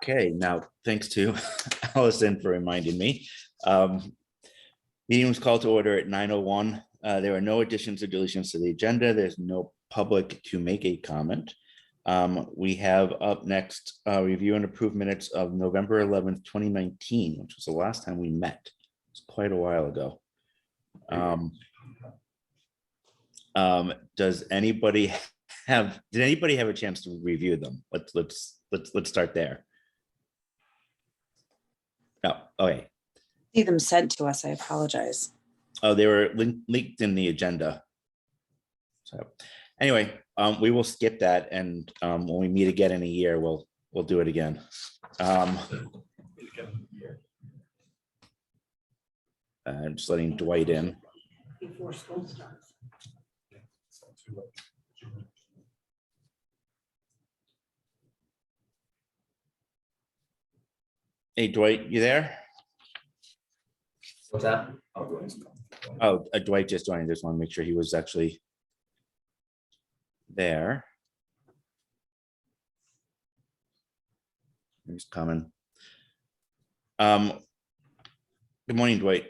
Okay, now, thanks to Allison for reminding me. Meeting was called to order at 9:01. There are no additions or deletions to the agenda. There's no public to make a comment. We have up next, review and approve minutes of November 11th, 2019, which was the last time we met. It's quite a while ago. Does anybody did anybody have a chance to review them? Let's start there. No, okay. See them sent to us. I apologize. Oh, they were linked in the agenda. So anyway, we will skip that, and when we meet again in a year, we'll do it again. I'm just letting Dwight in. Before school starts. Hey, Dwight, you there? What's that? Oh, Dwight just joined. Just want to make sure he was actually there. He's coming. Good morning, Dwight.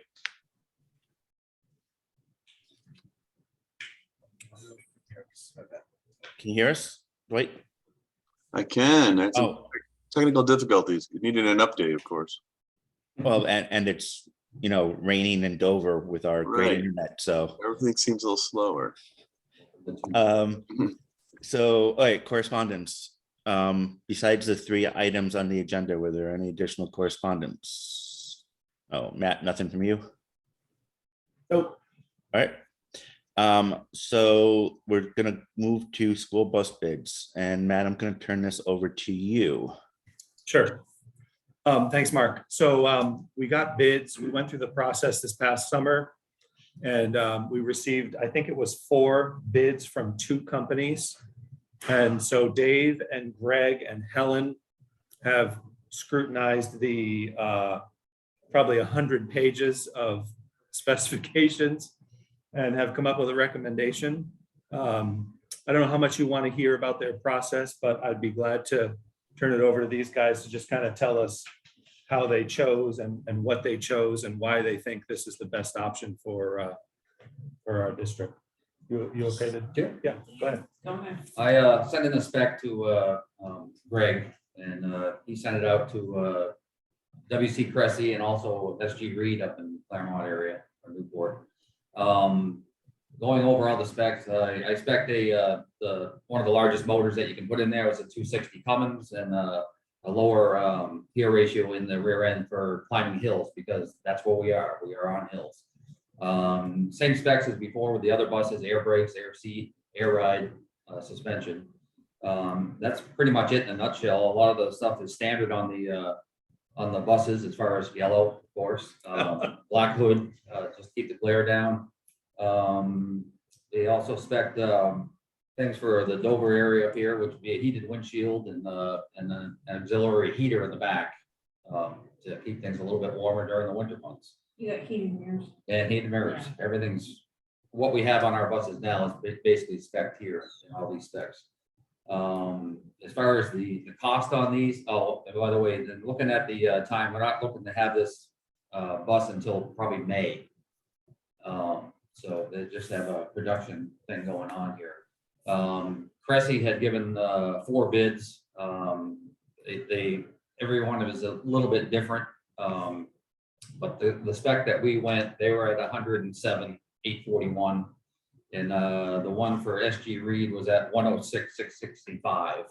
Can you hear us, Dwight? I can. That's Oh, technical difficulties. You needed an update, of course. well, and it's, you know, raining in Dover with our great Right. internet, so. Everything seems a little slower. So, all right, correspondence. Besides the 3 items on the agenda, were there any additional correspondence? Oh, Matt, nothing from you? Nope. All right. So we're gonna move to school bus bids, and Matt, I'm gonna turn this over to you. Sure. Thanks, Mark. So we got bids. We went through the process this past summer, and we received, I think it was 4 bids from 2 companies. And so Dave and Greg and Helen have scrutinized the probably 100 pages of specifications and have come up with a recommendation. I don't know how much you want to hear about their process, but I'd be glad to turn it over to these guys to just kind of tell us how they chose and what they chose and why they think this is the best option for our district. You okay to? Yeah, go ahead. I sent in a spec to Greg, and he sent it out to WC Cressy and also SG Reed up in Claremont area or Newport. Going over all the specs, I spec'd one of the largest motors that you can put in there was a 260 Cummins, and a lower gear ratio in the rear end for climbing hills, because that's where we are. We are on hills. Same specs as before with the other buses: air brakes, air seat, air ride, suspension. That's pretty much it in a nutshell. A lot of the stuff is standard on the buses, as far as yellow, of course, black hood, just keep the glare down. They also spec things for the Dover area up here, which would be a heated windshield and an auxiliary heater in the back, to keep things a little bit warmer during the winter months. You got heated mirrors. And heated mirrors. Yeah. Everything's what we have on our buses now is basically spec'd here in all these specs. As far as the cost on these, oh, and by the way, then looking at the time, we're not looking to have this bus until probably May. So they just have a production thing going on here. Cressy had given 4 bids. Every one of it is a little bit different. But the spec that we went, they were at 107,841, and the one for SG Reed was at 106,665.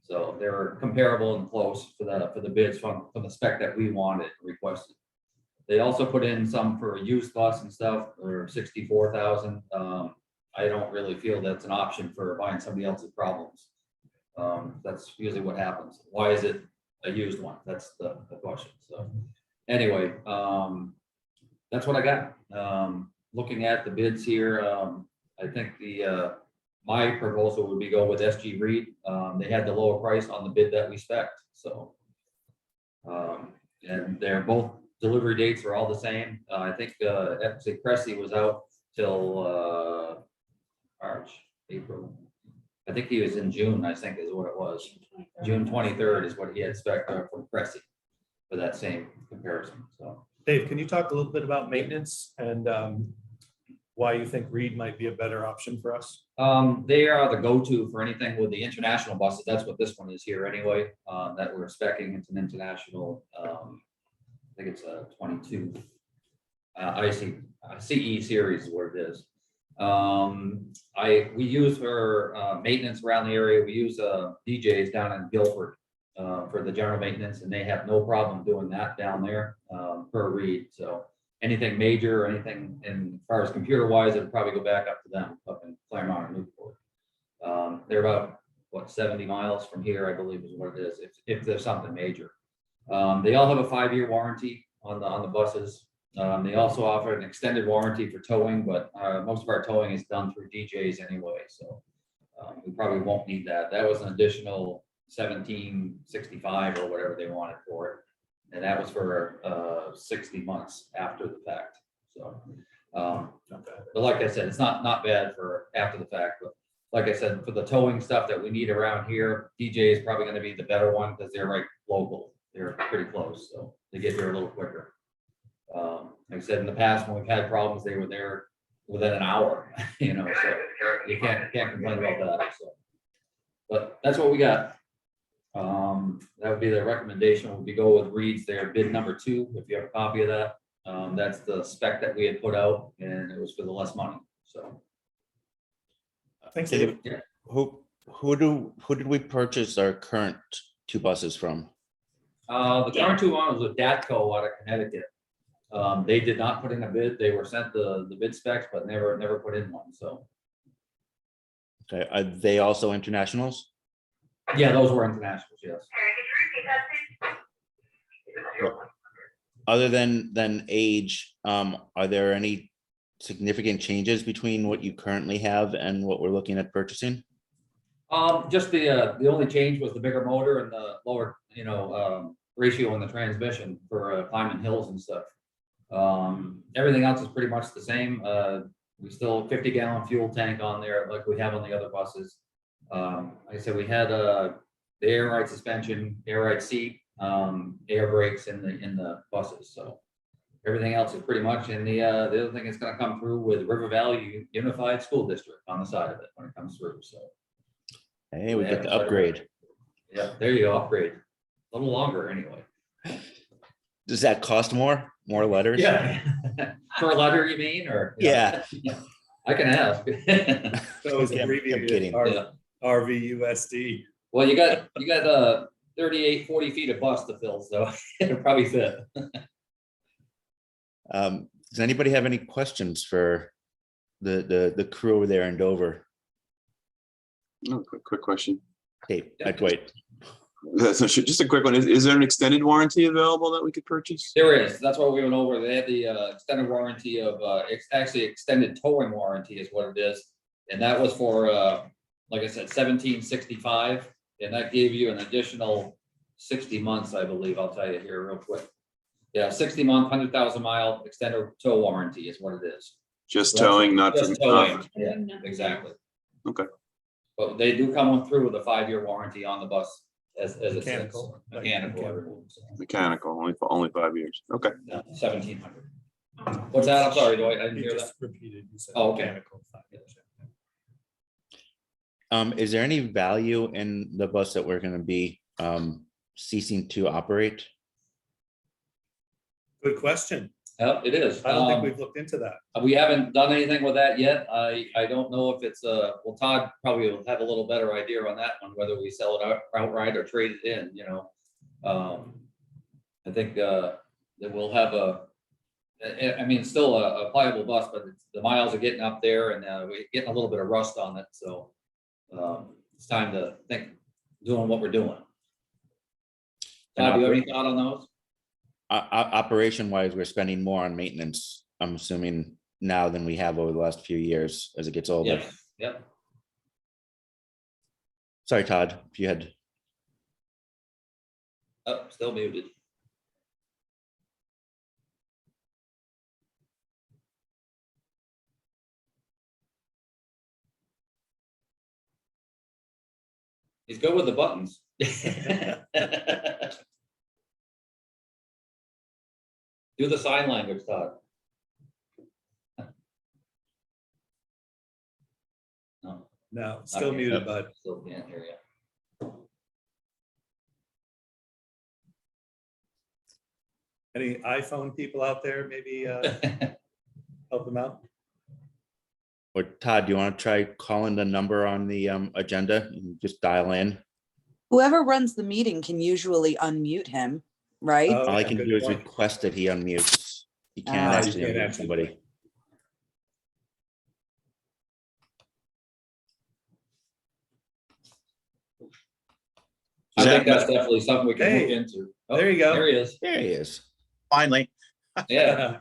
So they were comparable and close for the bids from the spec that we wanted, requested. They also put in some for a used bus and stuff for 64,000. I don't really feel that's an option for buying somebody else's problems. That's usually what happens. Why is it a used one? That's the question. So anyway, that's what I got. Looking at the bids here, I think my proposal would be go with SG Reed. They had the lower price on the bid that we spec'd. So, and they're both delivery dates are all the same. I think Cressy was out till March, April. I think he was in June, I think is what it was. June 23rd is what he had spec from Cressy for that same comparison, so. Dave, can you talk a little bit about maintenance and why you think Reed might be a better option for us? They are the go-to for anything with the international buses. That's what this one is here anyway, that we're specing. It's an international, I think it's a 22 CE series is what it is. We use for maintenance around the area. We use DJs down in Guilford for the general maintenance, and they have no problem doing that down there per Reed. So anything major or anything in as far as computer wise, it'd probably go back up to them up in Claremont or Newport. They're about what 70 miles from here, I believe is what it is, if there's something major. They all have a 5-year warranty on the buses. They also offer an extended warranty for towing, but most of our towing is done through DJs anyway, so we probably won't need that. That was an additional $1765 or whatever they wanted for it, and that was for 60 months after the fact. So, but like I said, it's not bad for after the fact. But like I said, for the towing stuff that we need around here, DJ is probably going to be the better one because they're right local. They're pretty close, so they get here a little quicker. Like I said, in the past, when we've had problems, they were there within an hour, you know, so you can't complain about that. So, but that's what we got. That would be the recommendation. Would be go with Reed's there, bid number 2, if you have a copy of that. That's the spec that we had put out, and it was for the less money. So, Thanks, Dave. yeah. Who did we purchase our current 2 buses from? The current 2 ones was with Datco out of Connecticut. They did not put in a bid. They were sent the bid specs, but never put in one. So, Okay, are they also internationals? yeah, those were internationals. Yes. Other than age, are there any significant changes between what you currently have and what we're looking at purchasing? Just the only change was the bigger motor and the lower, ratio in the transmission for climbing hills and stuff. Everything else is pretty much the same. We still 50-gallon fuel tank on there like we have on the other buses. Like I said, we had the air ride suspension, air ride seat, air brakes in the buses. So everything else is pretty much. And the other thing is going to come through with River Valley Unified School District on the side of it when it comes through. So Hey, we get the upgrade. yeah, there you go, upgrade. A little longer anyway. Does that cost more? More letters? Yeah. For a letter, you mean, or? Yeah. I can ask. So it's I'm abbreviated kidding. Yeah. RVUSD. Well, you got 38, 40 feet of bus to fill, so it'll probably fit. Does anybody have any questions for the crew over there in Dover? No, quick question. Hey, wait. So just a quick one. Is there an extended warranty available that we could purchase? There is. That's what we went over. They had the extended warranty of actually extended towing warranty is what it is, and that was for like I said, 1765, and that gave you an additional 60 months, I believe. I'll tell you here real quick. Yeah, 60-month, 100,000-mile extended tow warranty is what it is. Just towing, not Just for. towing. Yeah, exactly. Okay. But they do come through with a 5-year warranty on the bus as it sits. Mechanical. Mechanical. everything, so, Mechanical, only 5 years. Okay. yeah, 1,700. What's that? I'm sorry, Dwight, I didn't You hear that. just repeated, you said. Oh, okay. mechanical. Is there any value in the bus that we're going to be ceasing to operate? Good question. Yep, it is. I don't think we've looked into that. We haven't done anything with that yet. I don't know if it's well, Todd probably will have a little better idea on that one, whether we sell it outright or trade it in, I think that we'll have it's still a pliable bus, but the miles are getting up there and we're getting a little bit of rust on it. So it's time to think doing what we're doing. Todd, do you have any thought on those? Operation wise, we're spending more on maintenance, I'm assuming now than we have over the last few years as it gets older. Yes, yep. Sorry, Todd, if you had. Oh, still muted. He's good with the buttons. Do the sign language, Todd. No, No, still Okay. muted, bud. still can't hear you. Any iPhone people out there, maybe help them out? Or Todd, do you want to try calling the number on the agenda? You can just dial in. Whoever runs the meeting can usually unmute him, right? Oh, All I yeah, can good do is point. request that he unmutes. He can't Ah. actually You can't unmute actually. somebody. I think that's definitely something we can look Hey, into. Oh, there you go. There he is. There he is. Finally. Yeah,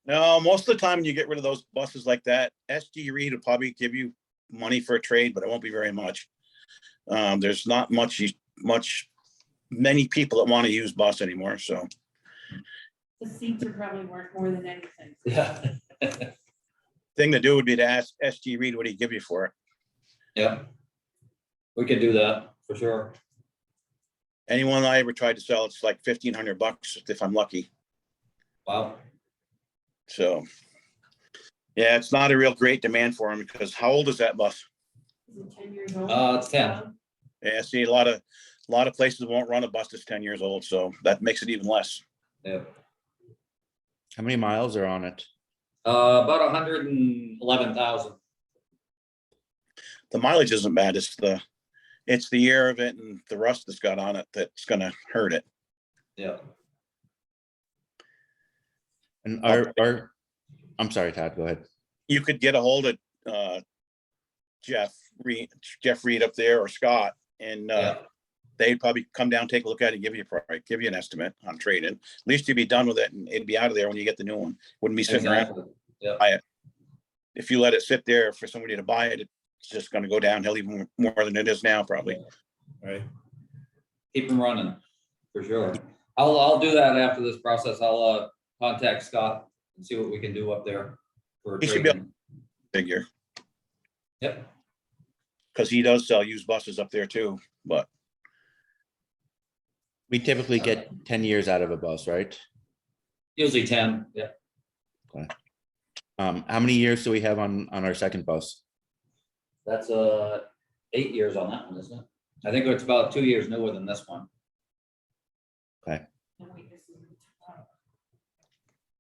No, most of the time when you get rid of those buses like that, SG Reed will probably give you money for a trade, but it won't be very much. There's not many people that want to use bus anymore, so. The seats are probably worth more than anything. yeah, Thing to do would be to ask SG Reed what he'd give you for it. yeah. We could do that for sure. Anyone I ever tried to sell, it's like $1,500 if I'm lucky, Wow. so. Yeah, it's not a real great demand for him because how old is that bus? Is it 10 years old? It's 10. Yeah, see, a lot of places won't run a bus that's 10 years old, so that makes it even less. Yeah. How many miles are on it? About 111,000. The mileage isn't bad. It's the year of it and the rust that's got on it that's gonna hurt it. Yeah. And I'm sorry, Todd, go ahead. You could get a hold of Jeff Reed up there or Scott, and Yeah. they'd probably come down, take a look at it, give you an estimate on trade-in. At least you'd be done with it and it'd be out of there when you get the new one. Wouldn't be sitting around. Exactly. Yeah. If you let it sit there for somebody to buy it, it's just gonna go downhill even more than it is now, probably. Right. Keep them running for sure. I'll do that after this process. I'll contact Scott and see what we can do up there for He should be trading. Figure, Yep. because he does sell used buses up there too, but We typically get 10 years out of a bus, right? Usually 10. Yeah. How many years do we have on our second bus? That's 8 years on that one, isn't it? I think it's about 2 years newer than this one. Okay. No, wait, this is-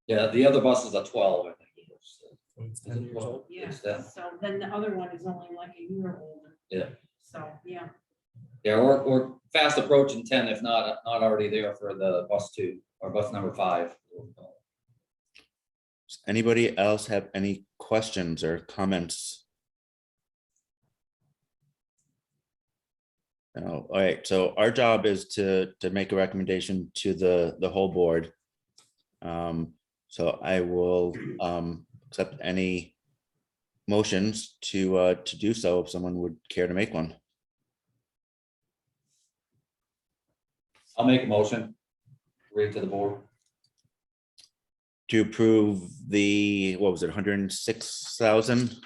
Yeah, the other bus is a 12, I think. it is. It's Is 10 it years 12? old. Yeah, It's 10. so then the other one is only like a year older. Yeah. So, yeah. Yeah, we're fast approaching 10, if not already there for the bus 2 or bus number 5. Does anybody else have any questions or comments? No, all right, so our job is to make a recommendation to the whole board. So I will accept any motions to do so if someone would care to make one. I'll make a motion. Read to the board. To approve the, what was it, 106,000? Is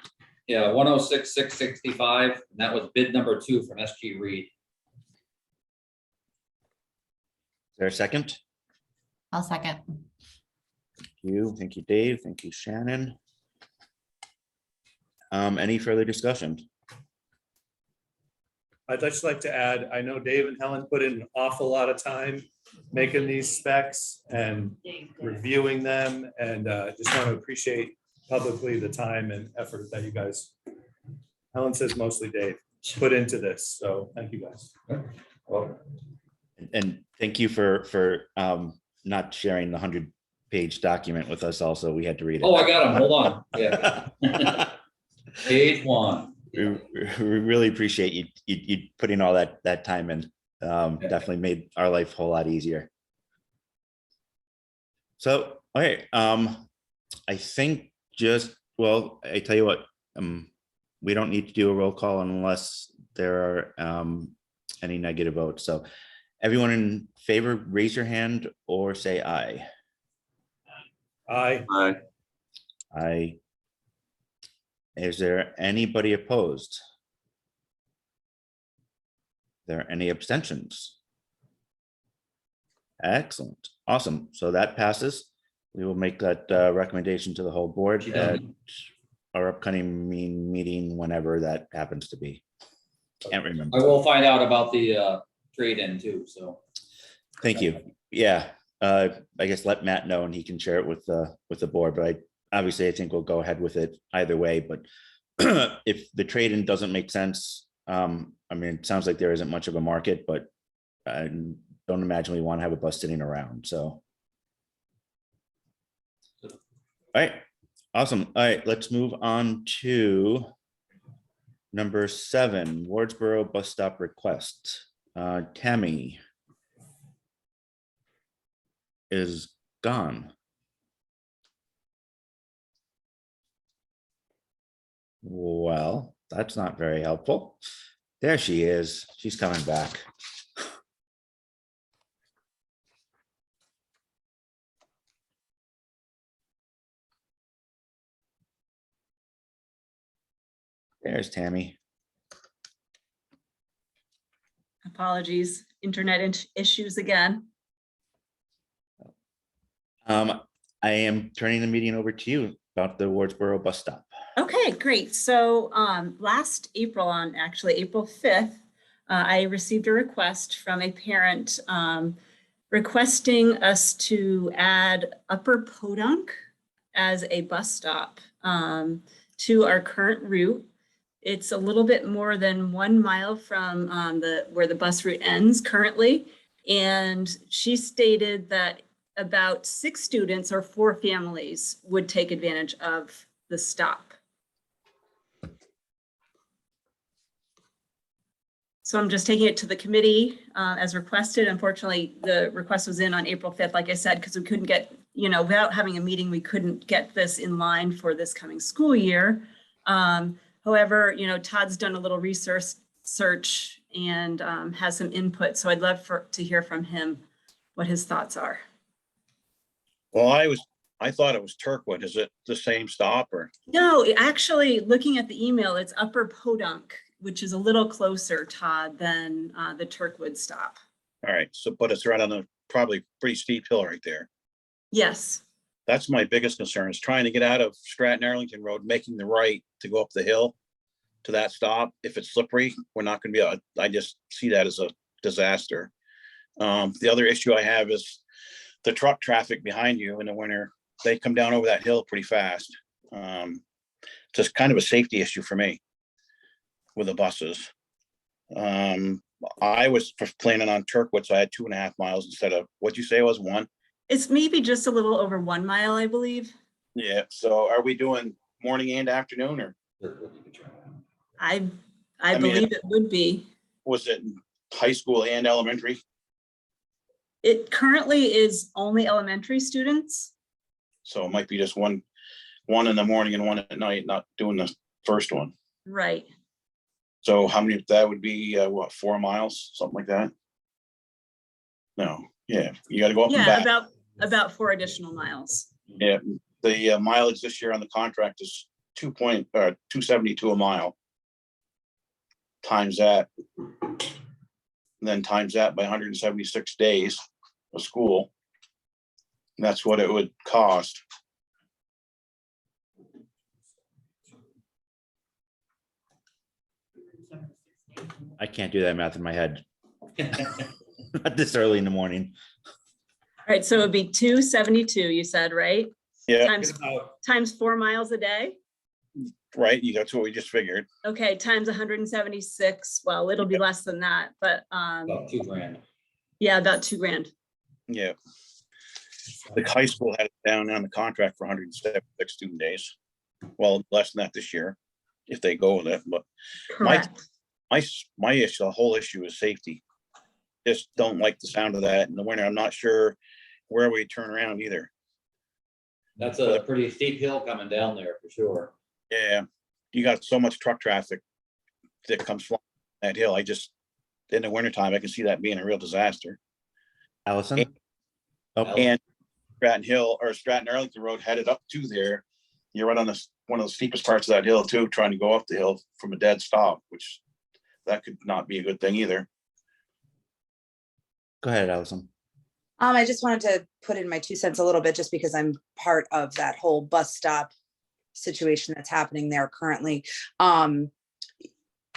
Yeah, 106,665, and that was bid number 2 from SG Reed. there a second? I'll second. Thank you, Dave. Thank you, Shannon. Any further discussion? I'd just like to add, I know Dave and Helen put in an awful lot of time making these specs and Dave did. reviewing them, and just want to appreciate publicly the time and effort that you guys, Helen says mostly Dave, put into this, so thank you guys. Well, And thank you for not sharing the 100-page document with us also. We had to read it. oh, I got him. Hold on. Yeah. Page 1. We really appreciate you putting all that time in. Definitely made our life a whole lot easier. So, all right, I think well, I tell you what, we don't need to do a roll call unless there are any negative votes. So everyone in favor, raise your hand or say aye. Aye. Aye. Is there anybody opposed? There any abstentions? Excellent, awesome. So that passes. We will make that recommendation to the whole board She at done. our upcoming meeting, whenever that happens to be. Can't remember. I will find out about the trade-in too, so. Thank you. Yeah, I guess let Matt know and he can share it with the board, but obviously I think we'll go ahead with it either way, but if the trade-in doesn't make sense, I mean, it sounds like there isn't much of a market, but I don't imagine we want to have a bus sitting around, so. All right, awesome. All right, let's move on to number 7, Wardsboro bus stop request. Tammy is gone. Well, that's not very helpful. There she is. She's coming back. There's Tammy. Apologies, internet issues again. I am turning the meeting over to you about the Wardsboro bus stop. Okay, great. So last April, on actually April 5th, I received a request from a parent requesting us to add Upper Podunk as a bus stop to our current route. It's a little bit more than 1 mile from where the bus route ends currently. And she stated that about 6 students or 4 families would take advantage of the stop. So I'm just taking it to the committee as requested. Unfortunately, the request was in on April 5th, like I said, because we couldn't get, without having a meeting, we couldn't get this in line for this coming school year. However, Todd's done a little research and has some input. So I'd love to hear from him what his thoughts are. Well, I thought it was Turkwood. Is it the same stop or? No, actually, looking at the email, it's Upper Podunk, which is a little closer, Todd, than the Turkwood stop. All right, so, but it's right on a probably pretty steep hill right there. Yes. That's my biggest concern, is trying to get out of Stratton Arlington Road, making the right to go up the hill to that stop. If it's slippery, we're not gonna be able, I just see that as a disaster. The other issue I have is the truck traffic behind you in the winter. They come down over that hill pretty fast. Just kind of a safety issue for me with the buses. I was planning on Turkwood, so I had 2.5 miles instead of, what'd you say it was, 1? It's maybe just a little over 1 mile, I believe. Yeah, so are we doing morning and afternoon, or I mean, believe it would be. was it high school and elementary? It currently is only elementary students. So it might be just one in the morning and 1 at night, not doing the first one. Right. So how many, that would be, what, 4 miles, something like that? No, yeah, you gotta go up and Yeah, back. about 4 additional miles. Yeah, the mileage this year on the contract is 272 a mile. Times that. Then times that by 176 days of school. And that's what it would cost. I can't do that math in my head. Not this early in the morning. All right, so it would be 272, you said, right? Yeah, Times 4 miles a day? right, that's what we just figured. Okay, times 176. Well, it'll be less than that, but About $2,000. yeah, about $2,000. Yeah. The high school had it down on the contract for 176 student days. Well, less than that this year, if they go with it, but Correct. my issue, the whole issue is safety. Just don't like the sound of that in the winter. I'm not sure where we turn around either. That's a pretty steep hill coming down there for sure. Yeah, you got so much truck traffic that comes from that hill. I just, in the wintertime, I can see that being a real disaster. Allison? Oh, And Stratton Hill or Stratton Arlington Road headed up to there. You're right on one of the steepest parts of that hill too, trying to go up the hill from a dead stop, which that could not be a good thing either. Go ahead, Allison. I just wanted to put in my 2 cents a little bit, just because I'm part of that whole bus stop situation that's happening there currently.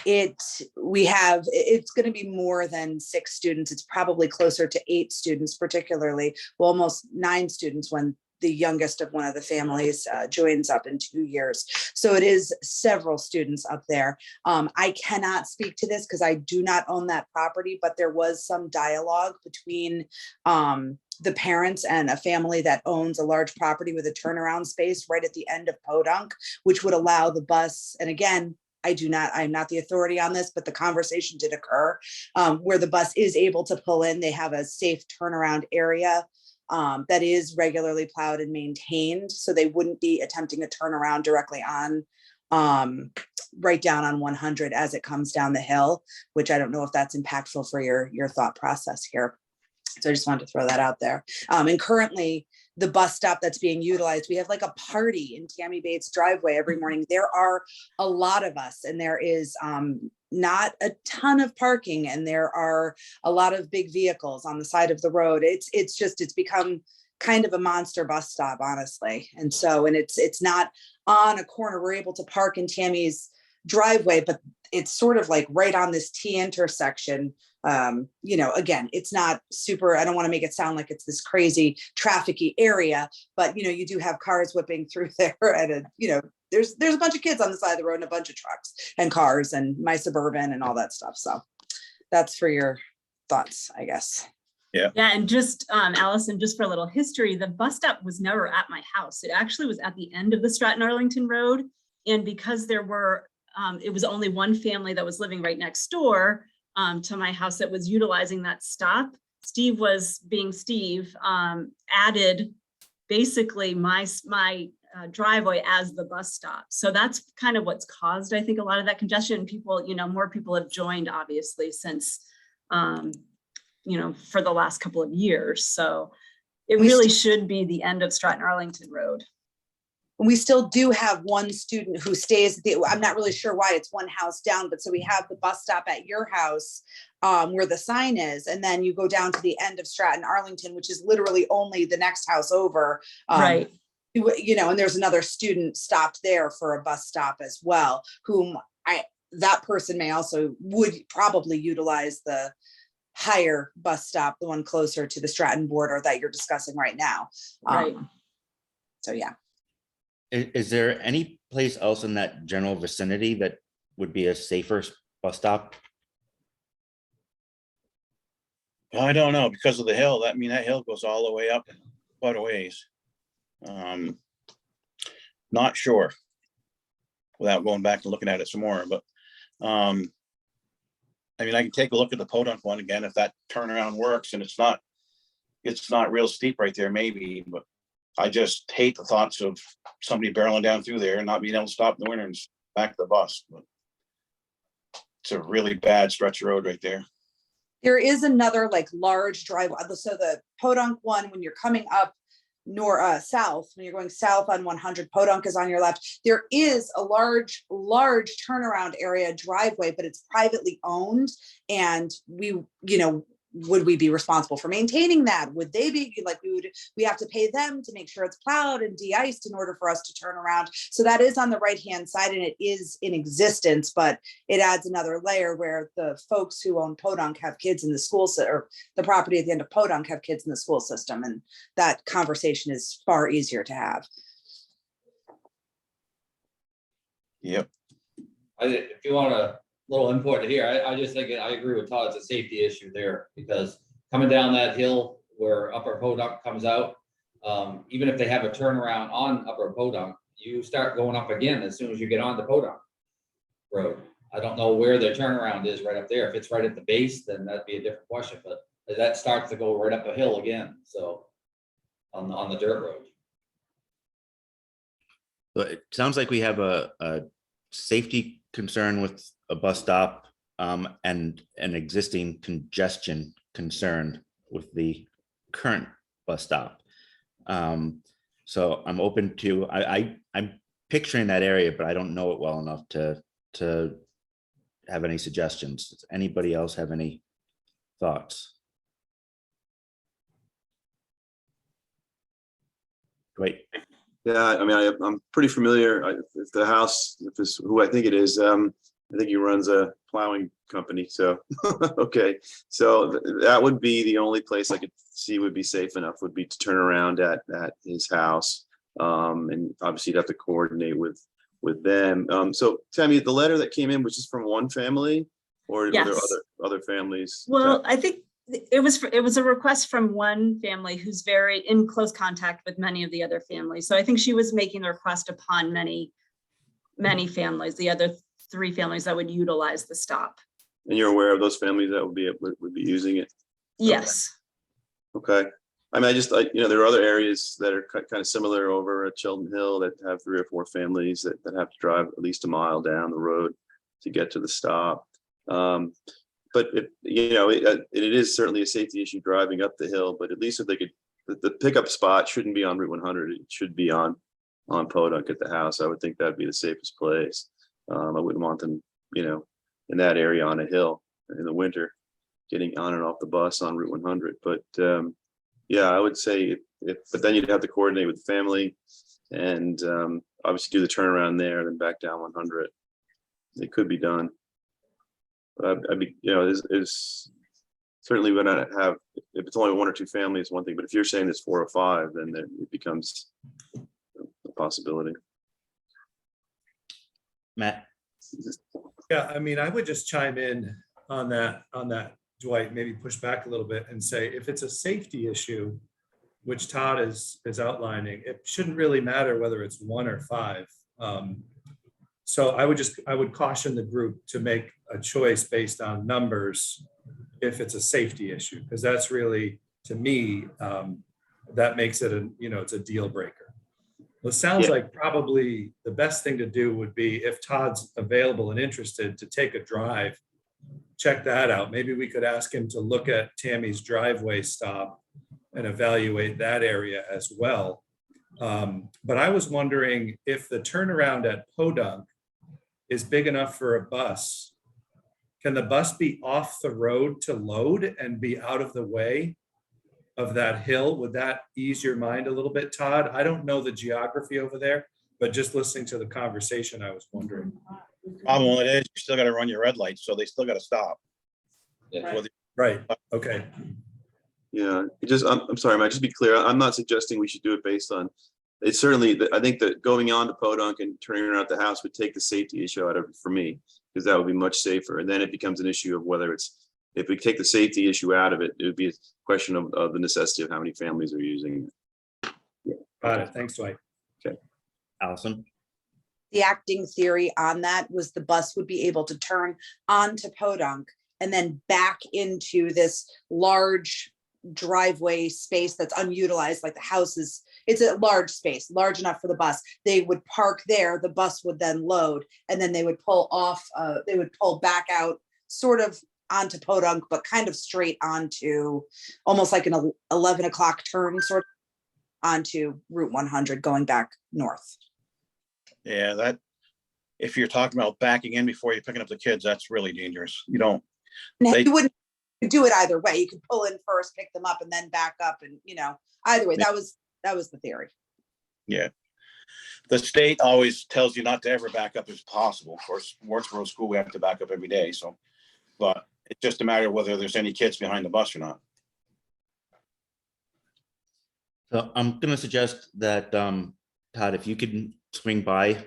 It's going to be more than 6 students. It's probably closer to 8 students, particularly, well, almost 9 students when the youngest of one of the families joins up in 2 years. So it is several students up there. I cannot speak to this because I do not own that property, but there was some dialogue between the parents and a family that owns a large property with a turnaround space right at the end of Podunk, which would allow the bus. And again, I'm not the authority on this, but the conversation did occur where the bus is able to pull in. They have a safe turnaround area that is regularly plowed and maintained. So they wouldn't be attempting a turnaround directly on right down on 100 as it comes down the hill, which I don't know if that's impactful for your thought process here. So I just wanted to throw that out there. And currently the bus stop that's being utilized, we have like a party in Tammy Bates driveway every morning. There are a lot of us, and there is not a ton of parking, and there are a lot of big vehicles on the side of the road. It's become kind of a monster bus stop, honestly. And it's not on a corner. We're able to park in Tammy's driveway, but it's sort of like right on this T intersection. Again, it's not super, I don't want to make it sound like it's this crazy trafficy area, but you do have cars whipping through there, and there's a bunch of kids on the side of the road and a bunch of trucks and cars and my Suburban and all that stuff. So that's for your thoughts, I guess. Yeah, and just Allison, just for a little history, the bus stop was never at my house. It actually was at the end of the Stratton Arlington Road. And because there were, it was only one family that was living right next door to my house that was utilizing that stop. Steve was being Steve, added basically my driveway as the bus stop. So that's kind of what's caused, I think, a lot of that congestion. People, more people have joined, obviously, since, for the last couple of years. So it really should be the end of Stratton Arlington Road. We still do have one student who stays, I'm not really sure why, it's one house down, but so we have the bus stop at your house where the sign is, and then you go down to the end of Stratton Arlington, which is literally only the next house over. Right. And there's another student stopped there for a bus stop as well, whom that person would probably utilize the higher bus stop, the one closer to the Stratton border that you're discussing right now. Right. So yeah. Is there any place else in that general vicinity that would be a safer bus stop? I don't know, because of the hill. That hill goes all the way up quite a ways. Not sure without going back and looking at it some more, but I can take a look at the Podunk one again if that turnaround works, and it's not real steep right there, maybe, but I just hate the thoughts of somebody barreling down through there and not being able to stop in the winter and back the bus. But it's a really bad stretch of road right there. There is another large driveway. So the Podunk one, when you're coming up south, when you're going south on 100, Podunk is on your left. There is a large turnaround area driveway, but it's privately owned. And would we be responsible for maintaining that? Would they be we have to pay them to make sure it's plowed and de-iced in order for us to turn around. So that is on the right-hand side, and it is in existence, but it adds another layer where the folks who own Podunk have kids in the school, or the property at the end of Podunk have kids in the school system. And that conversation is far easier to have. Yep. If you want a little input here, I just think, I agree with Todd, it's a safety issue there, because coming down that hill where Upper Podunk comes out, even if they have a turnaround on Upper Podunk, you start going up again as soon as you get on the Podunk Road. I don't know where the turnaround is right up there. If it's right at the base, then that'd be a different question, but that starts to go right up a hill again, so on the dirt road. But it sounds like we have a safety concern with a bus stop and an existing congestion concern with the current bus stop. So I'm open to, I'm picturing that area, but I don't know it well enough to have any suggestions. Does anybody else have any thoughts? Dwight? Yeah, I mean, I'm pretty familiar. If the house, if it's who I think it is, I think he runs a plowing company. So, okay. So that would be the only place I could see would be safe enough, would be to turn around at his house. And obviously you'd have to coordinate with them. So Tammy, the letter that came in was just from one family, or were there Yes. other families? Well, I think it was a request from one family who's very in close contact with many of the other families. So I think she was making the request upon many families, the other 3 families that would utilize the stop. And you're aware of those families that would be using it? Yes. Okay. I mean, there are other areas that are kind of similar over at Chilton Hill that have 3 or 4 families that have to drive at least a mile down the road to get to the stop. But it is certainly a safety issue driving up the hill, but at least if they could, the pickup spot shouldn't be on Route 100. It should be on Podunk at the house. I would think that'd be the safest place. I wouldn't want them, in that area on a hill in the winter, getting on and off the bus on Route 100. But yeah, I would say but then you'd have to coordinate with the family and obviously do the turnaround there, then back down 100. It could be done. But I'd be, is certainly when I have, if it's only 1 or 2 families, one thing, but if you're saying it's 4 or 5, then it becomes a possibility. Matt? Yeah, I mean, I would just chime in on that, Dwight, maybe push back a little bit and say, if it's a safety issue, which Todd is outlining, it shouldn't really matter whether it's 1 or 5. So I would caution the group to make a choice based on numbers if it's a safety issue, because that's really, to me, that makes it it's a deal breaker. Well, it sounds like probably the best thing to do would be, if Todd's available and interested, to take a drive, check that out. Maybe we could ask him to look at Tammy's driveway stop and evaluate that area as well. But I was wondering if the turnaround at Podunk is big enough for a bus. Can the bus be off the road to load and be out of the way of that hill? Would that ease your mind a little bit, Todd? I don't know the geography over there, but just listening to the conversation, I was wondering. Problem with it is, you still gotta run your red lights, so they still gotta stop. Yeah. Right, okay. Yeah, I'm sorry, Matt, just be clear. I'm not suggesting we should do it based on, it's certainly, I think that going on to Podunk and turning around at the house would take the safety issue out of it for me, because that would be much safer. And then it becomes an issue of whether if we take the safety issue out of it, it would be a question of the necessity of how many families are using it. Got it, thanks, Dwight. Allison? The acting theory on that was the bus would be able to turn onto Podunk and then back into this large driveway space that's unutilized, like the house it's a large space, large enough for the bus. They would park there, the bus would then load, and then they would pull off, they would pull back out sort of onto Podunk, but kind of straight onto, almost like an 11 o'clock turn sort of onto Route 100 going back north. Yeah, that, if you're talking about backing in before you're picking up the kids, that's really dangerous. You don't. And you wouldn't do it either way. You could pull in first, pick them up, and then back up, and either way, that was the theory. Yeah. The state always tells you not to ever back up if possible. Of course, Wardsboro School, we have to back up every day. So, but it's just a matter of whether there's any kids behind the bus or not. So I'm gonna suggest that, Todd, if you could swing by,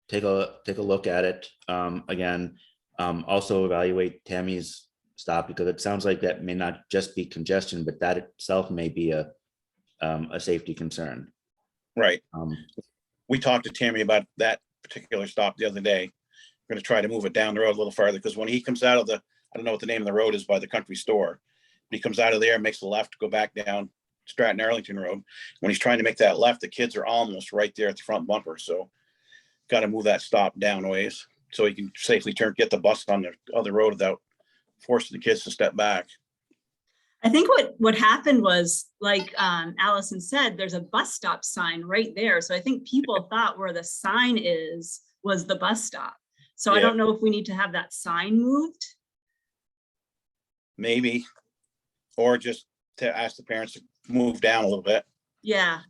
take a look at it, again, also evaluate Tammy's stop, because it sounds like that may not just be congestion, but that itself may be a safety concern. Right. We talked to Tammy about that particular stop the other day. We're going to try to move it down the road a little farther, because when he comes out of I don't know what the name of the road is by the country store, but he comes out of there and makes the left, go back down Stratton Arlington Road. When he's trying to make that left, the kids are almost right there at the front bumper. So got to move that stop down ways so he can safely get the bus on the other road without forcing the kids to step back. I think what happened was, like Allison said, there's a bus stop sign right there. So I think people thought where the sign was the bus stop. So I don't know if we need to have that sign moved. Maybe, or just to ask the parents to move down a little bit. Yeah.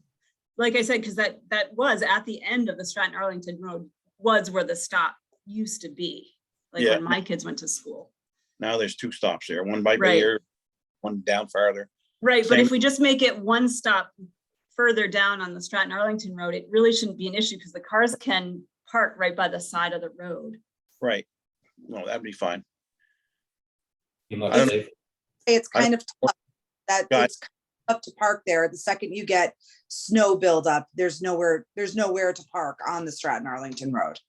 like I said, because that was at the end of the Stratton Arlington Road was where the stop used to be, like Yeah. when my kids went to school. Now there's 2 stops there, one by Right. here, one down farther. Right, but Same- if we just make it one stop further down on the Stratton Arlington Road, it really shouldn't be an issue because the cars can park right by the side of the road. Right. No, that'd be fine. You must I don't- say. It's I don't- kind of tough that Got it. it's up to park there. The second you get snow buildup, there's nowhere to park on the Stratton Arlington Road.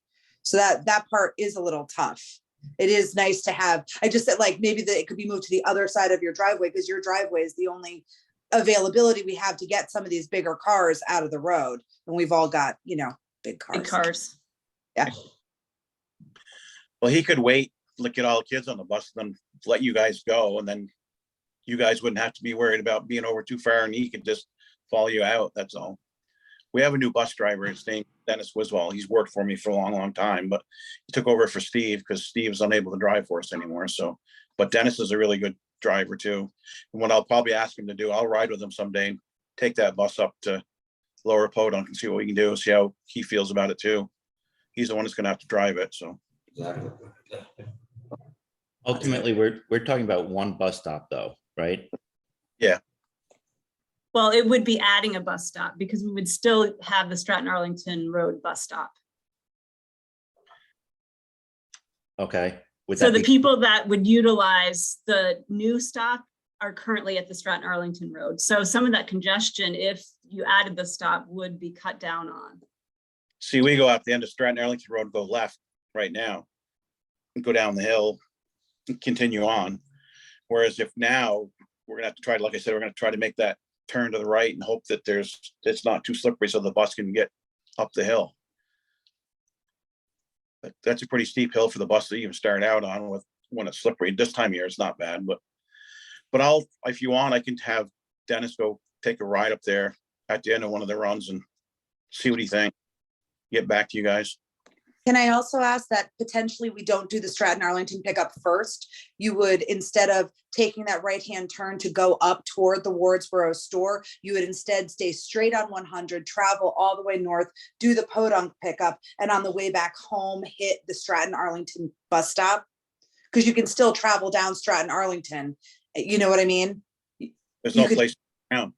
So that part is a little tough. It is nice to have, I just said like maybe that it could be moved to the other side of your driveway because your driveway is the only availability we have to get some of these bigger cars out of the road. And we've all got, big cars. Big cars. Well, he could wait, look at all the kids on the bus, then let you guys go, and then you guys wouldn't have to be worried about being over too far, and he could just follow you out, that's all. We have a new bus driver, his name Dennis Wiswall. He's worked for me for a long, long time, but he took over for Steve because Steve is unable to drive for us anymore, so. But Dennis is a really good driver too. And what I'll probably ask him to do, I'll ride with him someday, and take that bus up to Lower Podunk and see what we can do, see how he feels about it too. He's the one that's gonna have to drive it, so. Exactly. Ultimately, we're talking about one bus stop though, right? Well, it would be adding a bus stop because we would still have the Stratton Arlington Road bus stop. Okay. Would So that the be- people that would utilize the new stop are currently at the Stratton Arlington Road. So some of that congestion, if you added the stop, would be cut down on. See, we go out the end of Stratton Arlington Road, go left right now, and go down the hill and continue on. Whereas if now, we're gonna have to try, like I said, we're gonna try to make that turn to the right and hope that it's not too slippery so the bus can get up the hill. That's a pretty steep hill for the bus to even start out on with when it's slippery. This time of year, it's not bad, but if you want, I can have Dennis go take a ride up there at the end of one of the runs and see what he thinks. Get back to you guys. Can I also ask that potentially we don't do the Stratton Arlington pickup first? You would, instead of taking that right-hand turn to go up toward the Wardsboro store, you would instead stay straight on 100, travel all the way north, do the Podunk pickup, and on the way back home, hit the Stratton Arlington bus stop? Because you can still travel down Stratton Arlington. You know what I mean? There's You no could- place around.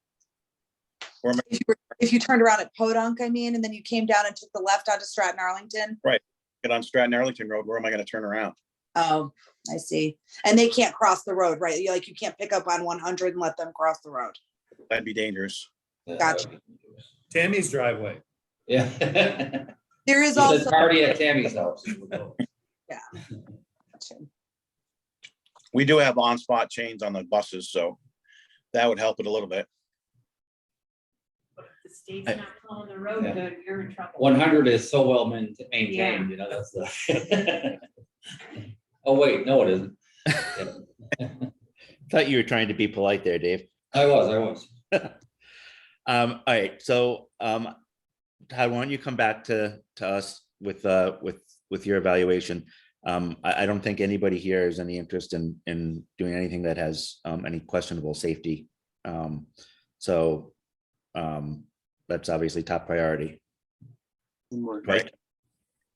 Where am I If you turned around at Podunk, I mean, and then you came down and took the left onto Stratton Arlington. get on Stratton Arlington Road? Where am I gonna turn around? Oh, I see. And they can't cross the road, right? You can't pick up on 100 and let them cross the road. That'd be dangerous. Gotcha. Tammy's driveway. Yeah. There is There's a also. party at Tammy's house. We do have on-spot chains on the buses, so that would help it a little bit. But if the state's not pulling the road Yeah. good, you're in trouble. 100 is so well maintained, that's the. Oh, wait, no, it isn't. Yeah. Thought you were trying to be polite there, Dave. I was. All right, so Todd, why don't you come back to us with your evaluation? I don't think anybody here has any interest in doing anything that has any questionable safety. So that's obviously top priority, One more. right?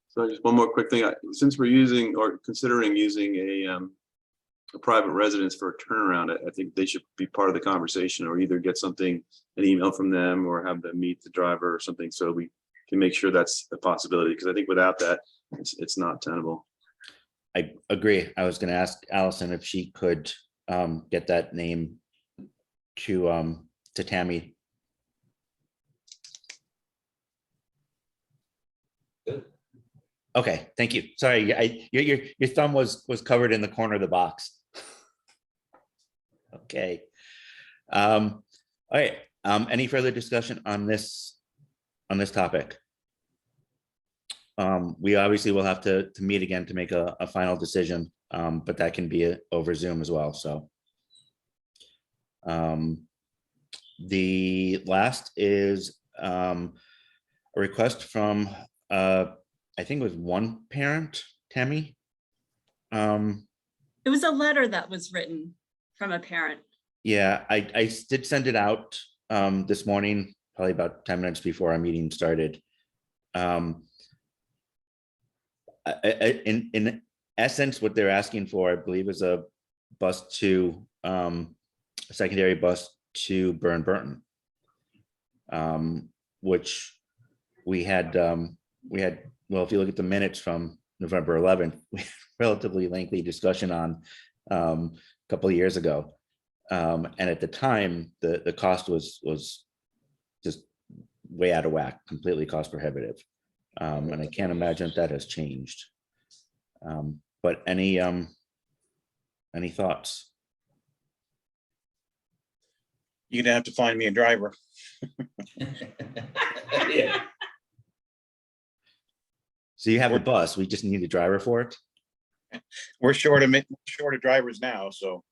So just one more quick thing. Since we're using or considering using a private residence for a turnaround, I think they should be part of the conversation, or either get something, an email from them, or have them meet the driver or something, so we can make sure that's a possibility. Because I think without that, it's not tenable. I agree. I was going to ask Allison if she could get that name to Tammy. Good. Okay, thank you. Sorry, your thumb was covered in the corner of the box. Okay. All right. Any further discussion on this topic? We obviously will have to meet again to make a final decision, but that can be over Zoom as well. So the last is a request from I think it was one parent, Tammy. It was a letter that was written from a parent. Yeah, I did send it out this morning probably about 10 minutes before our meeting started. In essence, what they're asking for, I believe, is a bus to, a secondary bus to Burton. Which we had, well, if you look at the minutes from November 11th, we had a relatively lengthy discussion on a couple of years ago. And at the time, the cost was just way out of whack, completely cost prohibitive. And I can't imagine that has changed. But any thoughts? You're gonna have to find me a driver. Yeah. So you have a bus, we just need a driver for it? We're short of drivers now, so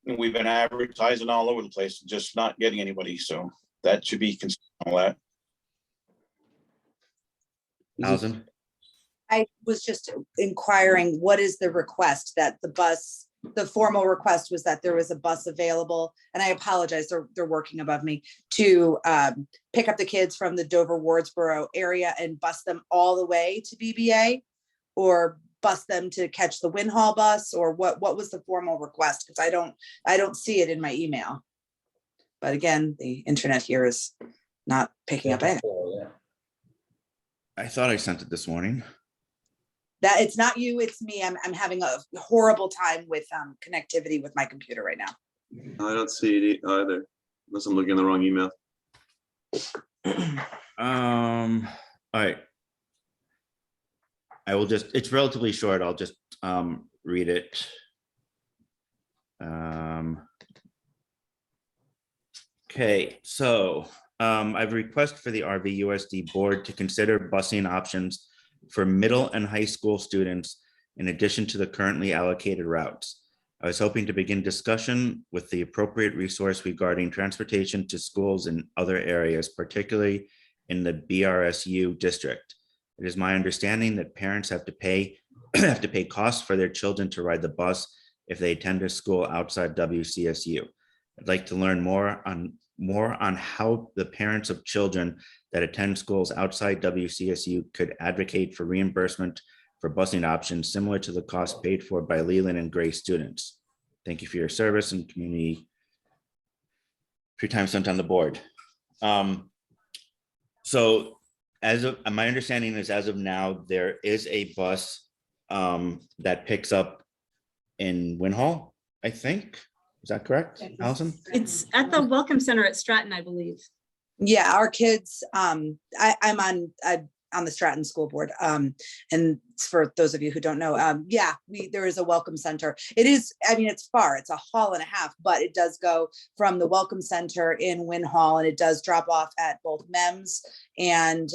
we've been advertising all over the place, just not getting anybody, so that should be considered all that. Allison? I was just inquiring, what is the request that the bus, the formal request was that there was a bus available, and I apologize, they're working above me, to pick up the kids from the Dover-Wardsboro area and bus them all the way to BBA, or bus them to catch the Winhall bus, or what was the formal request? Because I don't see it in my email. But again, the internet here is not picking up anything. Yeah. I thought I sent it this morning. That it's not you, it's me. I'm having a horrible time with connectivity with my computer right now. I don't see it either, unless I'm looking at the wrong email. All right. I will just, it's relatively short. I'll just read it. Okay, so I've requested for the RVUSD board to consider busing options for middle and high school students in addition to the currently allocated routes. I was hoping to begin discussion with the appropriate resource regarding transportation to schools in other areas, particularly in the BRSU district. It is my understanding that parents have to pay costs for their children to ride the bus if they attend a school outside WCSU. I'd like to learn more on how the parents of children that attend schools outside WCSU could advocate for reimbursement for busing options similar to the cost paid for by Leland and Gray students. Thank you for your service and community, for your time spent on the board. So as of my understanding is, as of now, there is a bus that picks up in Winhall, I think. Is that correct, Allison? It's at the Welcome Center at Stratton, I believe. Yeah, our kids, I'm on the Stratton School Board. And for those of you who don't know, yeah, there is a welcome center. It is, I mean, it's far, it's a haul and a half, but it does go from the welcome center in Winhall, and it does drop off at both MEMS and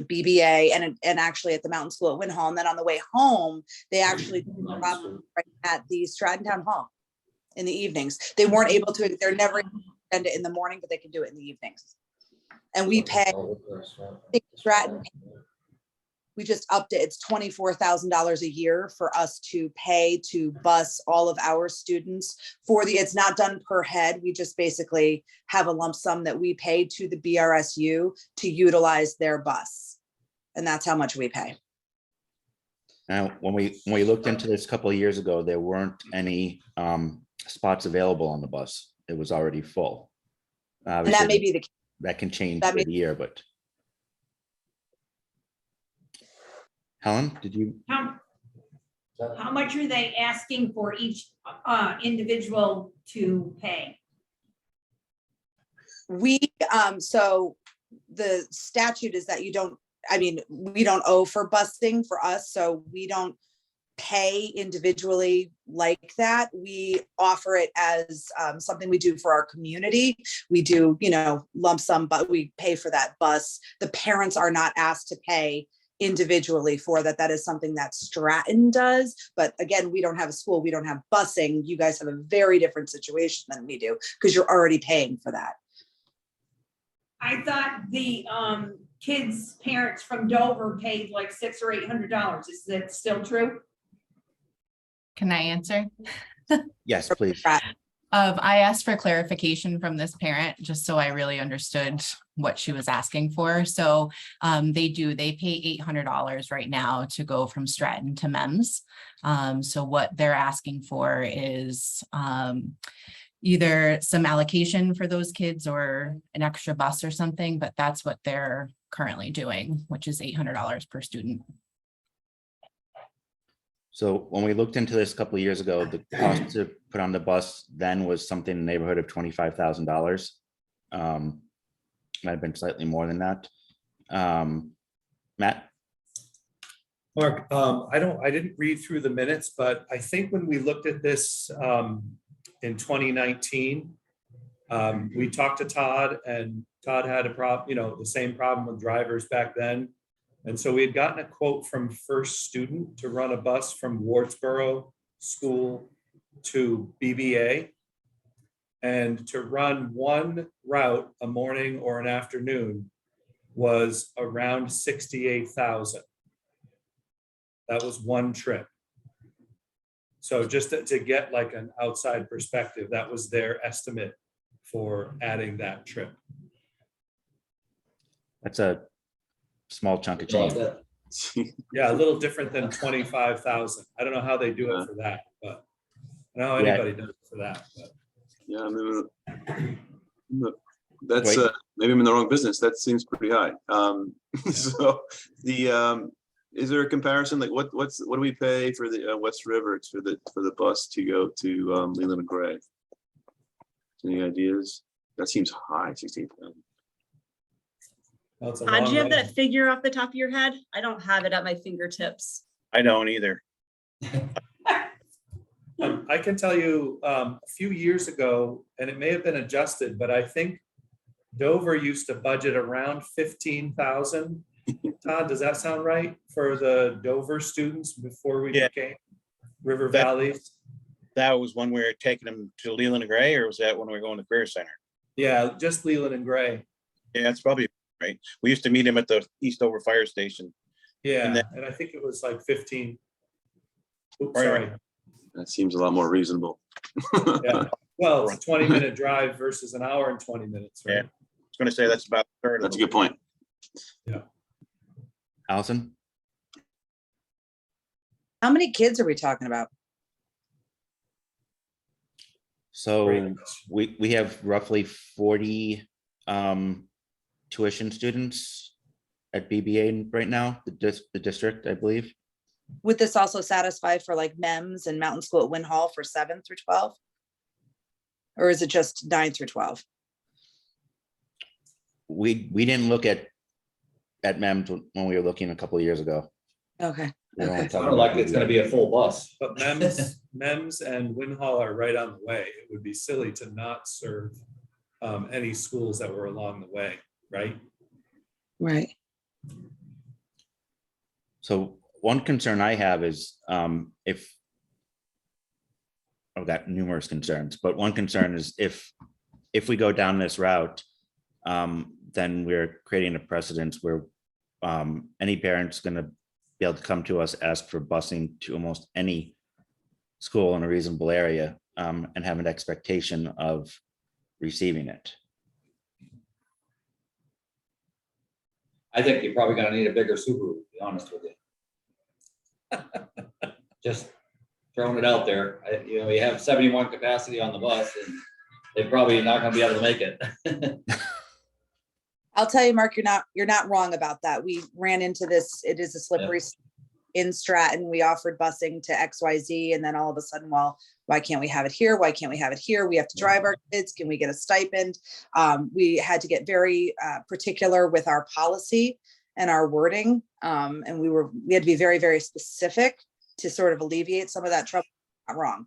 BBA and actually at the Mountain School at Winhall. And then on the way home, they actually drop right at the Stratton Town Hall in the evenings. They weren't able to, they're never able to send it in the morning, but they can do it in the evenings. And we pay, Stratton, we just upped it. It's $24,000 a year for us to pay to bus all of our students for it's not done per head. We just basically have a lump sum that we pay to the BRSU to utilize their bus. And that's how much we pay. Now, when we looked into this a couple of years ago, there weren't any spots available on the bus. It was already full. And that may be the that can change for the year, but Helen, did you? How much are they asking for each individual to pay? So the statute is that you don't, I mean, we don't owe for busing for us, so we don't pay individually like that. We offer it as something we do for our community. We do, lump sum, but we pay for that bus. The parents are not asked to pay individually for that. That is something that Stratton does. But again, we don't have a school. We don't have busing. You guys have a very different situation than we do because you're already paying for that. I thought the kids' parents from Dover paid like $600 or $800. Is that still true? Can I answer? Yes, please. I asked for clarification from this parent, just so I really understood what she was asking for. So they pay $800 right now to go from Stratton to MEMS. So what they're asking for is either some allocation for those kids or an extra bus or something, but that's what they're currently doing, which is $800 per student. So when we looked into this a couple of years ago, the cost to put on the bus then was something in the neighborhood of $25,000. Might have been slightly more than that. Matt? Mark, I didn't read through the minutes, but I think when we looked at this in 2019, we talked to Todd, and Todd had a problem, the same problem with drivers back then. And so we had gotten a quote from First Student to run a bus from Wardsboro School to BBA. And to run one route, a morning or an afternoon, was around $68,000. That was one trip. So just to get like an outside perspective, that was their estimate for adding that trip. That's a small chunk of change. Yeah, a little different than 25,000. I don't know how they do it for that, but I don't know how Yeah. anybody does it for that. But. Yeah, I mean, that's maybe I'm in the wrong business. That seems pretty high. So is there a comparison? Like what do we pay for the West River for the bus to go to Leland and Gray? Any ideas? That seems high, 68,000. Do you have that figure off the top of your head? I don't have it at my fingertips. I don't either. I can tell you a few years ago, and it may have been adjusted, but I think Dover used to budget around 15,000. Todd, does that sound right for the Dover students before we became River Valley? That was when we were taking them to Leland and Gray, or was that when we were going to Career Center? Yeah, just Leland and Gray. Yeah, it's probably right. We used to meet him at the Eastover Fire Station. Yeah, And and I think it was like 15. Oops, Right. sorry. That seems a lot more reasonable. Yeah. Well, it's a 20-minute drive versus an hour and 20 minutes. Right? Yeah. I was going to say that's about a third. That's a good point. Yeah. Allison? How many kids are we talking about? So we have roughly 40 tuition students at BBA right now, the district, I believe. Would this also satisfy for like MEMS and Mountain School at Win Hall for 7 through 12? Or is it just 9 through 12? We didn't look at MEMS when we were looking a couple of years ago. Okay. We don't wanna Okay. talk Sounded about like it's gonna be a full bus. But MEMS and Win Hall are right on the way. It would be silly to not serve any schools that were along the way, right? Right. So one concern I have is I've got numerous concerns, but one concern is if we go down this route, then we're creating a precedence where any parent's going to be able to come to us, ask for busing to almost any school in a reasonable area, and have an expectation of receiving it. I think you're probably gonna need a bigger Subaru, to be honest with you. Just throwing it out there. You have 71 capacity on the bus, and they're probably not gonna be able to make it. I'll tell you, Mark, you're not wrong about that. We ran into this. It is a slippery in Stratton. We offered busing to XYZ, and then all of a sudden, well, why can't we have it here? Why can't we have it here? We have to drive our kids. Can we get a stipend? We had to get very particular with our policy and our wording. And we had to be very, very specific to sort of alleviate some of that trouble. Not wrong.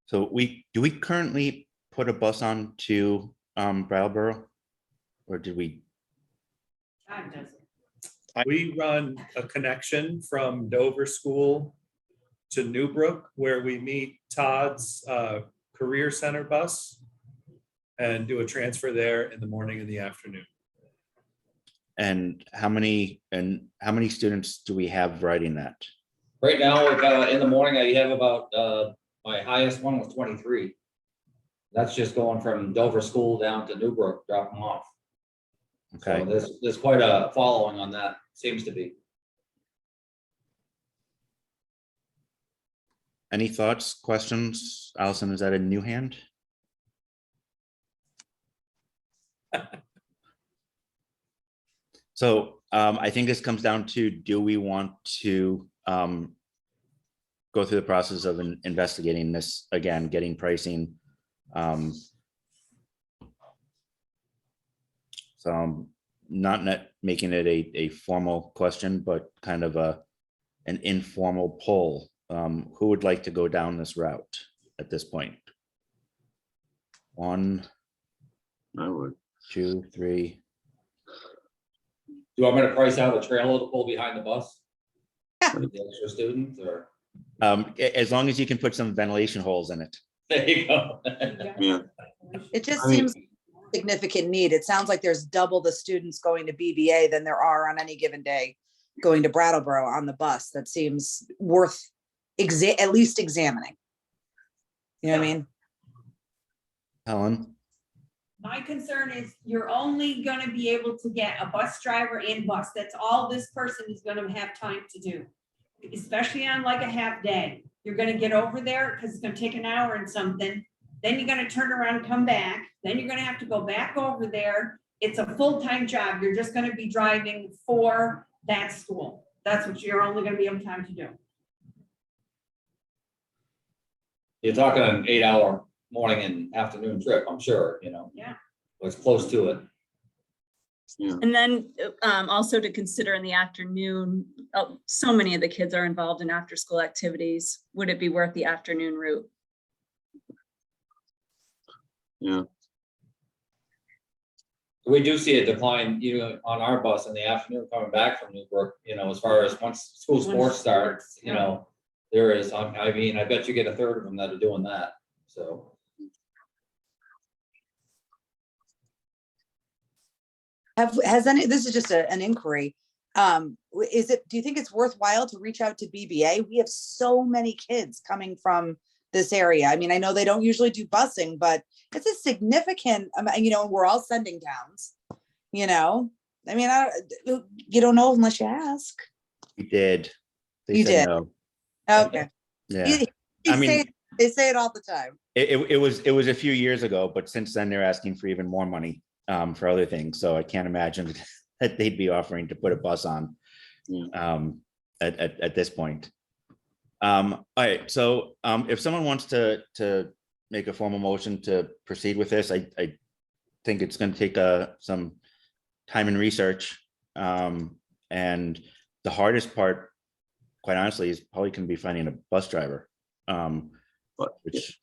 So do we currently put a bus on to Brattleboro, or did we? God does it. We run a connection from Dover School to Newbrook, where we meet Todd's Career Center bus and do a transfer there in the morning and the afternoon. And how many students do we have riding that? Right now, in the morning, I have about, my highest one was 23. That's just going from Dover School down to Newbrook, dropping them off. Okay. So there's quite a following on that, seems to be. Any thoughts, questions? Allison, is that a new hand? So I think this comes down to, do we want to go through the process of investigating this again, getting pricing? So I'm not making it a formal question, but kind of an informal poll. Who would like to go down this route at this point? 1, I would. 2, 3. Do you want me to price out a trailer to pull behind the bus? For the extra students, or? As long as you can put some ventilation holes in it. There you go. Yeah. It just I mean- seems significant need. It sounds like there's double the students going to BBA than there are on any given day going to Brattleboro on the bus. That seems worth at least examining. You know what I mean? Helen? My concern is you're only gonna be able to get a bus driver and bus. That's all this person is gonna have time to do. Especially on like a half day. You're gonna get over there because it's gonna take an hour and something. Then you're gonna turn around and come back. Then you're gonna have to go back over there. It's a full-time job. You're just gonna be driving for that school. That's what you're only gonna be able time to do. You're talking an 8-hour morning and afternoon trip, I'm sure, you know. Yeah. Or it's close to it. Yeah. And then also to consider in the afternoon, so many of the kids are involved in after-school activities. Would it be worth the afternoon route? Yeah. We do see a decline, you know, on our bus in the afternoon coming back from Newbrook, you know, as far as once school When sports starts, sports, you yeah. know, there is, I mean, I bet you get a third of them that are doing that, so. Has any, this is just an inquiry. Do you think it's worthwhile to reach out to BBA? We have so many kids coming from this area. I mean, I know they don't usually do busing, but it's a significant, you know, we're all sending towns, you know? I mean, you don't know unless you ask. You did. They You said did. no. Okay. Yeah. They I mean- they say it all the time. It was a few years ago, but since then they're asking for even more money for other things. So I can't imagine that they'd be offering to put a bus on at this point. All right, so if someone wants to make a formal motion to proceed with this, I think it's going to take some time and research. And the hardest part, quite honestly, is probably going to be finding a bus driver, which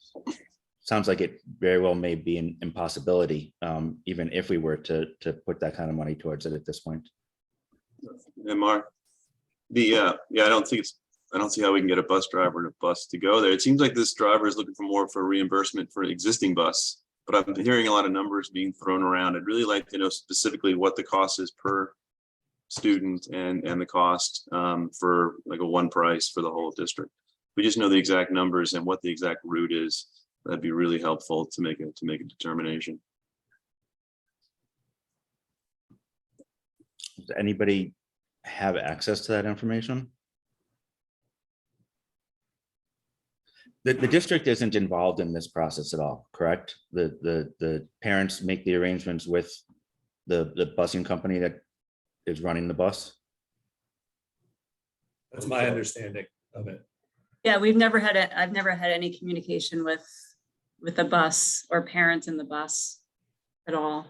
sounds like it very well may be an impossibility, even if we were to put that kind of money towards it at this point. And Mark, I don't see how we can get a bus driver and a bus to go there. It seems like this driver is looking for more for reimbursement for existing bus, but I've been hearing a lot of numbers being thrown around. I'd really like to know specifically what the cost is per student and the cost for like a one price for the whole district. We just know the exact numbers and what the exact route is. That'd be really helpful to make a determination. Does anybody have access to that information? The district isn't involved in this process at all, correct? The parents make the arrangements with the busing company that is running the bus? That's my understanding of it. Yeah, I've never had any communication with the bus or parents in the bus at all.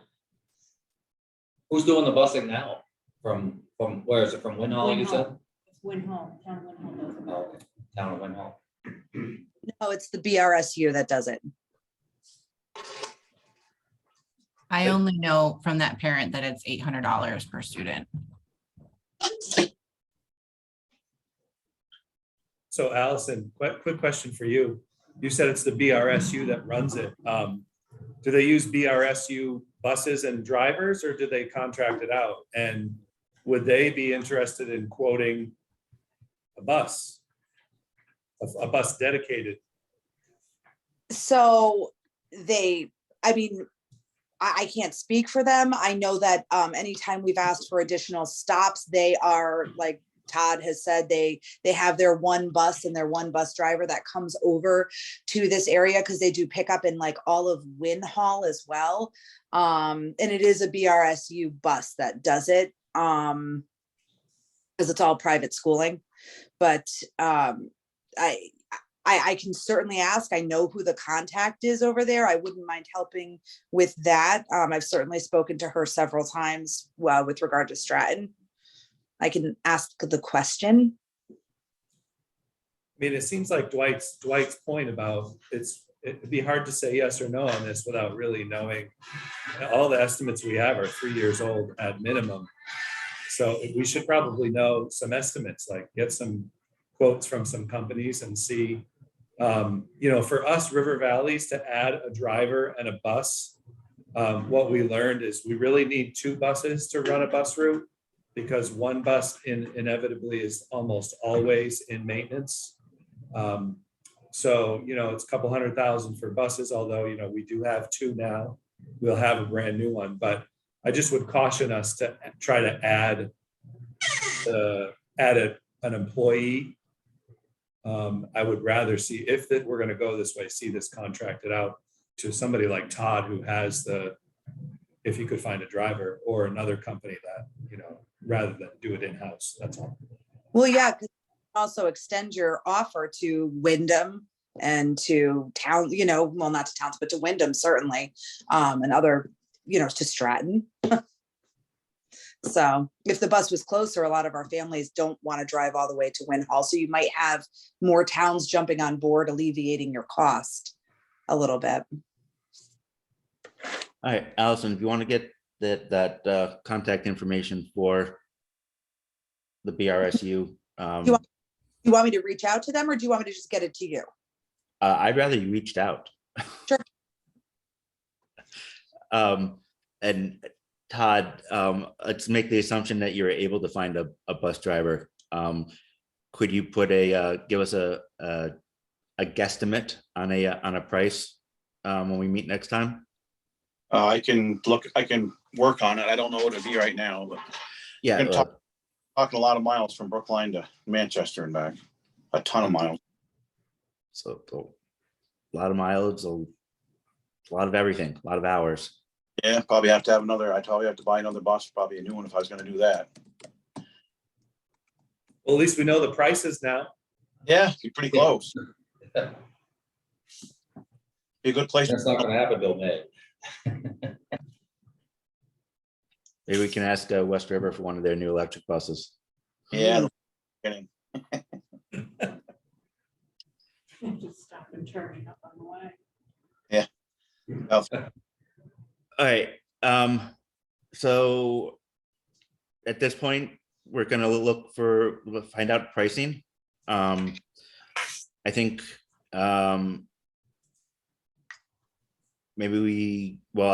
Who's doing the busing now? From where is it? From Winhall, you said? It's Winhall, town Winhall does it. Oh, okay. Town of Winhall. No, it's the BRSU that does it. I only know from that parent that it's $800 per student. So Allison, quick question for you. You said it's the BRSU that runs it. Do they use BRSU buses and drivers, or do they contract it out? And would they be interested in quoting a bus dedicated So I mean, I can't speak for them. I know that anytime we've asked for additional stops, they are, like Todd has said, they have their one bus and their one bus driver that comes over to this area, because they do pick up in like all of Win Hall as well. And it is a BRSU bus that does it, because it's all private schooling. But I can certainly ask. I know who the contact is over there. I wouldn't mind helping with that. I've certainly spoken to her several times with regard to Stratton. I can ask the question. I mean, it seems like Dwight's point about it'd be hard to say yes or no on this without really knowing. All the estimates we have are 3 years old at minimum. So we should probably know some estimates, like get some quotes from some companies and see, for us River Valleys to add a driver and a bus, what we learned is we really need 2 buses to run a bus route, because one bus inevitably is almost always in maintenance. So, it's a couple $100,000 for buses, although, we do have 2 now. We'll have a brand new one, but I just would caution us to try to add an employee. I would rather see, if that we're going to go this way, see this contracted out to somebody like Todd, who has if you could find a driver, or another company that, rather than do it in-house. That's all. Well, yeah, because also extend your offer to Wyndham and to town, well, not to towns, but to Wyndham certainly, and other, to Stratton. So if the bus was closer, a lot of our families don't want to drive all the way to Win Hall. So you might have more towns jumping on board, alleviating your cost a little bit. All right, Allison, if you want to get that contact information for the BRSU. You want me to reach out to them, or do you want me to just get it to you? I'd rather you reached out. Sure. And Todd, let's make the assumption that you're able to find a bus driver. Could you give us a guesstimate on a price when we meet next time? I can work on it. I don't know what it'd be right now, but Yeah, talking a lot of miles from Brookline to Manchester and back, a ton of miles. so a lot of mileage, a lot of everything, a lot of hours. Yeah, probably have to have I'd probably have to buy another bus, probably a new one if I was going to do that. Well, at least we know the prices now. Yeah, be pretty close. Be a good place. That's not gonna happen till May. Maybe we can ask West River for one of their new electric buses. Yeah. Kidding. Just stop and turn up on the way. Yeah. All right. So at this point, we're going to find out pricing. I think I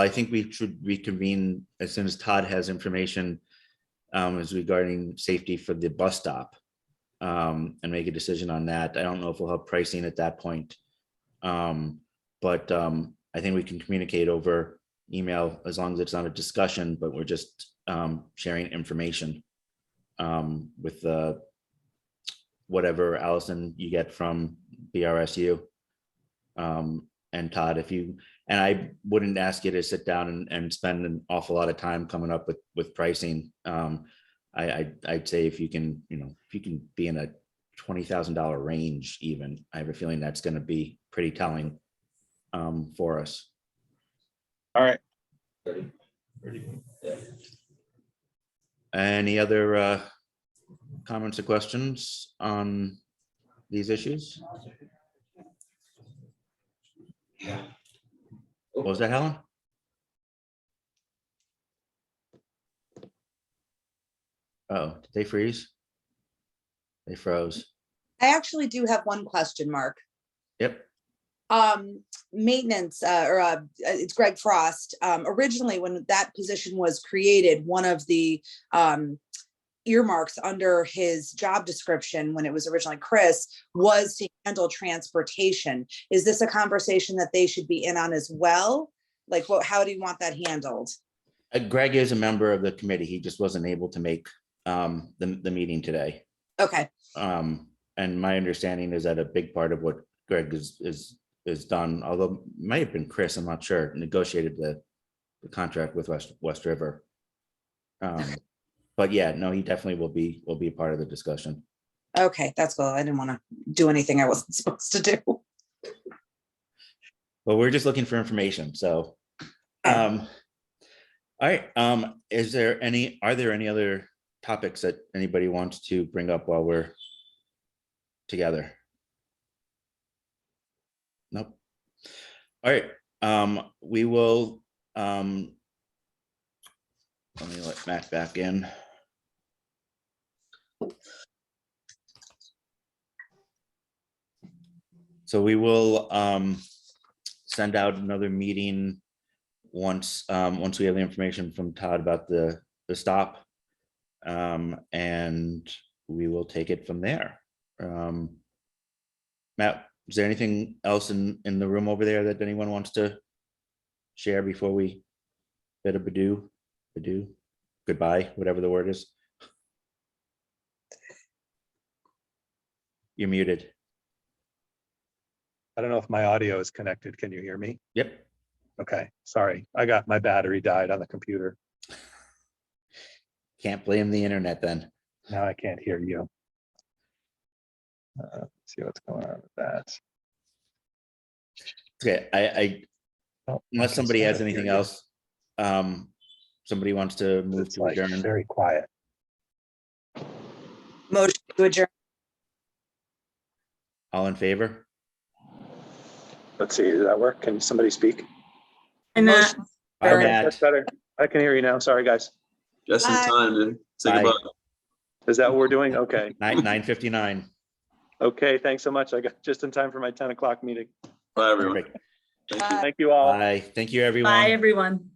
think we should reconvene as soon as Todd has information as regarding safety for the bus stop, and make a decision on that. I don't know if we'll have pricing at that point. But I think we can communicate over email as long as it's not a discussion, but we're just sharing information with whatever, Allison, you get from BRSU. And Todd, and I wouldn't ask you to sit down and spend an awful lot of time coming up with pricing. I'd say if you can be in a $20,000 range, even, I have a feeling that's going to be pretty telling for us. All right. Any other comments or questions on these issues? What was that, Helen? Oh, did they freeze? They froze. I actually do have one question, Mark. Yep. Maintenance, it's Greg Frost. Originally, when that position was created, one of the earmarks under his job description when it was originally Chris was to handle transportation. Is this a conversation that they should be in on as well? Like, what, how do you want that handled? Greg is a member of the committee. He just wasn't able to make the meeting today. Okay, And my understanding is that a big part of what Greg is done, although it might have been Chris, I'm not sure, negotiated the contract with West River. But yeah, no, he definitely will be a part of the discussion. okay, that's cool. I didn't want to do anything I wasn't supposed to do. But we're just looking for information, so. All right, are there any other topics that anybody wants to bring up while we're together? Nope. All right, we will, let me let Matt back in. So we will send out another meeting once we have the information from Todd about the stop. And we will take it from there. Matt, is there anything else in the room over there that anyone wants to share before we bid a adieu, goodbye, whatever the word is? You're muted. I don't know if my audio is connected. Can you hear me? Yep. Okay, sorry. My battery died on the computer. Can't blame the internet then. Now I can't hear you. Let's see what's going on with that. Okay, I Oh, unless okay, somebody so I has don't hear anything you. else, somebody wants to move It's to like adjourn. very quiet. Motion to adjourn. All in favor? Let's see, does that work? Can somebody speak? And Motion. Bye, Adjourn. Matt. That's better. I can hear you now. Sorry, guys. Just in Bye. time to say Bye. goodbye. Is that what we're doing? Okay. 9:59. Okay, thanks so much. I got just in time for my 10 o'clock meeting. Bye, everyone. Perfect. Thank you. Thank you all. Bye. Thank you, everyone. bye, everyone.